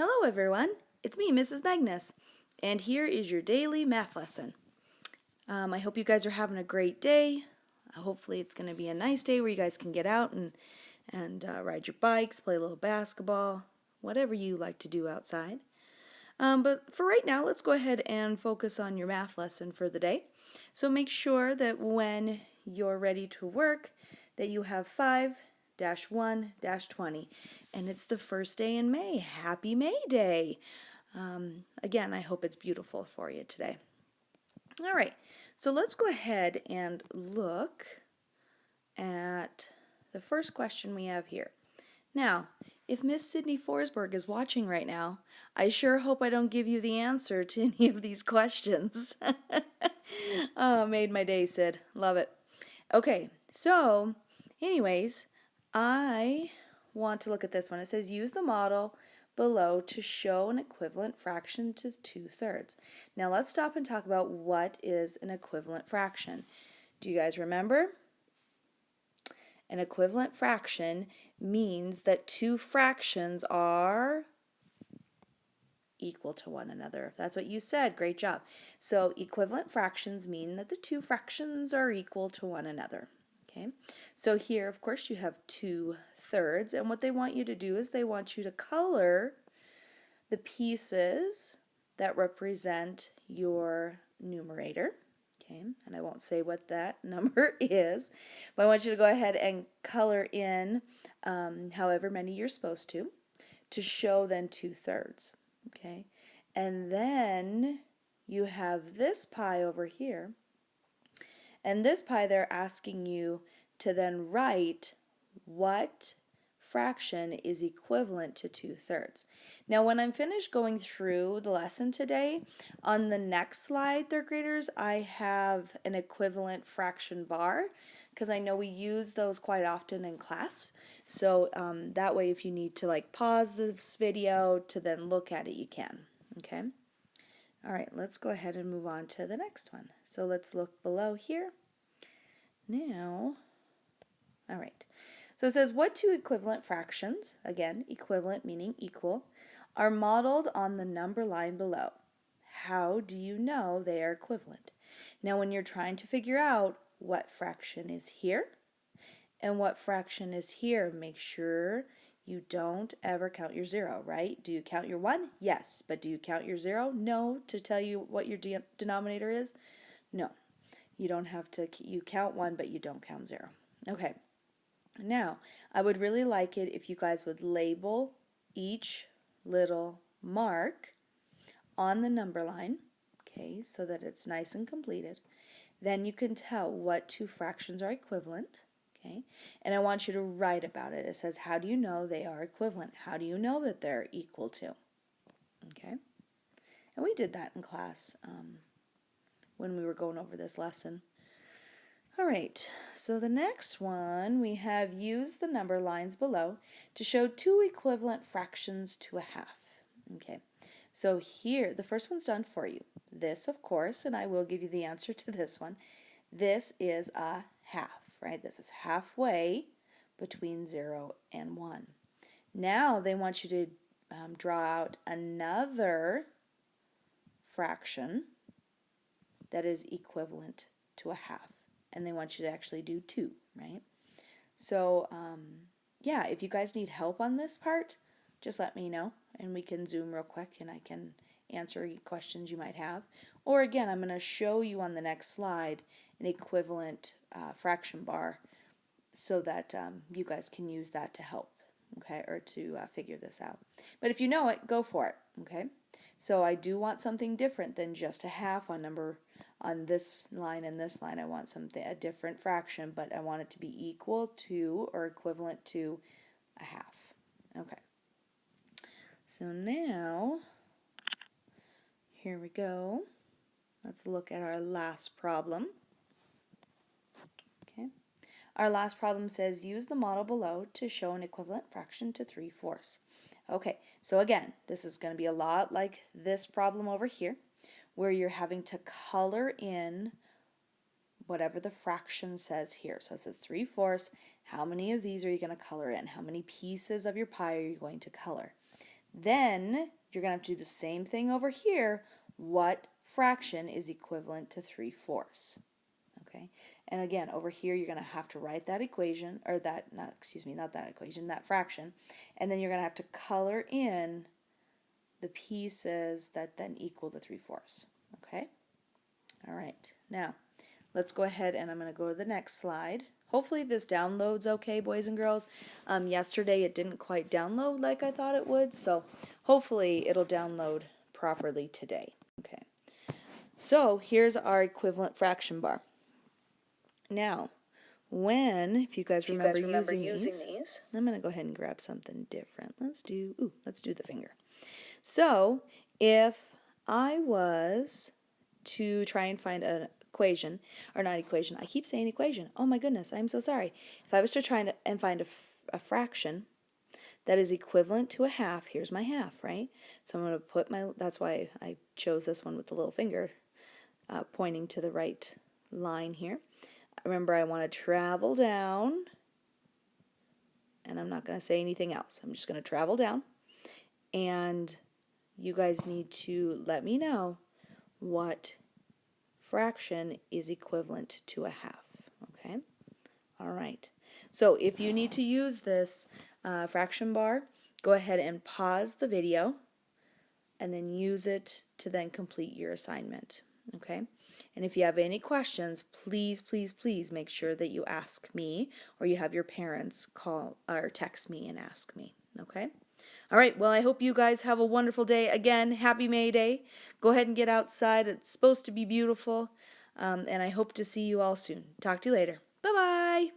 Hello everyone, it's me, Mrs. Magnus, and here is your daily math lesson. I hope you guys are having a great day. Hopefully it's going to be a nice day where you guys can get out and ride your bikes, play a little basketball, whatever you like to do outside. But for right now, let's go ahead and focus on your math lesson for the day. So make sure that when you're ready to work, that you have 5-1-20. And it's the first day in May. Happy May Day! Again, I hope it's beautiful for you today. All right, so let's go ahead and look at the first question we have here. Now, if Miss Sydney Forsberg is watching right now, I sure hope I don't give you the answer to any of these questions. Oh, made my day, Sid. Love it. Okay, so anyways, I want to look at this one. It says use the model below to show an equivalent fraction to 2/3. Now let's stop and talk about what is an equivalent fraction. Do you guys remember? An equivalent fraction means that two fractions are equal to one another. If that's what you said, great job. So equivalent fractions mean that the two fractions are equal to one another. Okay, so here, of course, you have 2/3, and what they want you to do is they want you to color the pieces that represent your numerator. Okay, and I won't say what that number is, but I want you to go ahead and color in however many you're supposed to show then 2/3. Okay, and then you have this pie over here, and this pie they're asking you to then write what fraction is equivalent to 2/3. Now when I'm finished going through the lesson today, on the next slide, third graders, I have an equivalent fraction bar because I know we use those quite often in class. So that way if you need to like pause this video to then look at it, you can. Okay? All right, let's go ahead and move on to the next one. So let's look below here. Now, all right. So it says, what two equivalent fractions, again, equivalent meaning equal, are modeled on the number line below? How do you know they are equivalent? Now, when you're trying to figure out what fraction is here and what fraction is here, make sure you don't ever count your 0, right? Do you count your 1? Yes. But do you count your 0? No, to tell you what your denominator is? No. You don't have to, you count 1, but you don't count 0. Okay. Now, I would really like it if you guys would label each little mark on the number line, okay, so that it's nice and completed. Then you can tell what two fractions are equivalent, okay, and I want you to write about it. It says, how do you know they are equivalent? How do you know that they're equal to? Okay, and we did that in class when we were going over this lesson. All right, so the next one, we have used the number lines below to show two equivalent fractions to a half. Okay, so here, the first one's done for you. This, of course, and I will give you the answer to this one, this is a half, right? This is halfway between 0 and 1. Now they want you to draw out another fraction that is equivalent to a half. And they want you to actually do 2, right? So, yeah, if you guys need help on this part, just let me know, and we can Zoom real quick, and I can answer any questions you might have. Or again, I'm going to show you on the next slide an equivalent fraction bar so that you guys can use that to help, okay, or to figure this out. But if you know it, go for it, okay? So I do want something different than just a half on this line and this line. I want something, a different fraction, but I want it to be equal to or equivalent to a half. Okay. So now, here we go. Let's look at our last problem. Okay. Our last problem says use the model below to show an equivalent fraction to 3/4. Okay, so again, this is going to be a lot like this problem over here, where you're having to color in whatever the fraction says here. So it says 3/4. How many of these are you going to color in? How many pieces of your pie are you going to color? Then you're going to have to do the same thing over here. What fraction is equivalent to 3/4? Okay, and again, over here you're going to have to write that equation, or that, not, excuse me, not that equation, that fraction, and then you're going to have to color in the pieces that then equal the 3/4. Okay, all right, now let's go ahead and I'm going to go to the next slide. Hopefully this downloads okay, boys and girls. Yesterday it didn't quite download like I thought it would, so hopefully it'll download properly today. Okay, so here's our equivalent fraction bar. Now, if you guys remember using these, I'm going to go ahead and grab something different. Let's do the finger. So, if I was to try and find an equation, or not equation, I keep saying equation. Oh my goodness, I'm so sorry. If I was to try and find a fraction that is equivalent to a half, here's my half, right? So I'm going to put that's why I chose this one with the little finger pointing to the right line here. Remember, I want to travel down, and I'm not going to say anything else. I'm just going to travel down, and you guys need to let me know what fraction is equivalent to a half, okay? All right. So if you need to use this fraction bar, go ahead and pause the video, and then use it to then complete your assignment, okay? And if you have any questions, please, please, please make sure that you ask me, or you have your parents call or text me and ask me, okay? All right, well, I hope you guys have a wonderful day. Again, happy May Day. Go ahead and get outside. It's supposed to be beautiful, and I hope to see you all soon. Talk to you later. Bye-bye.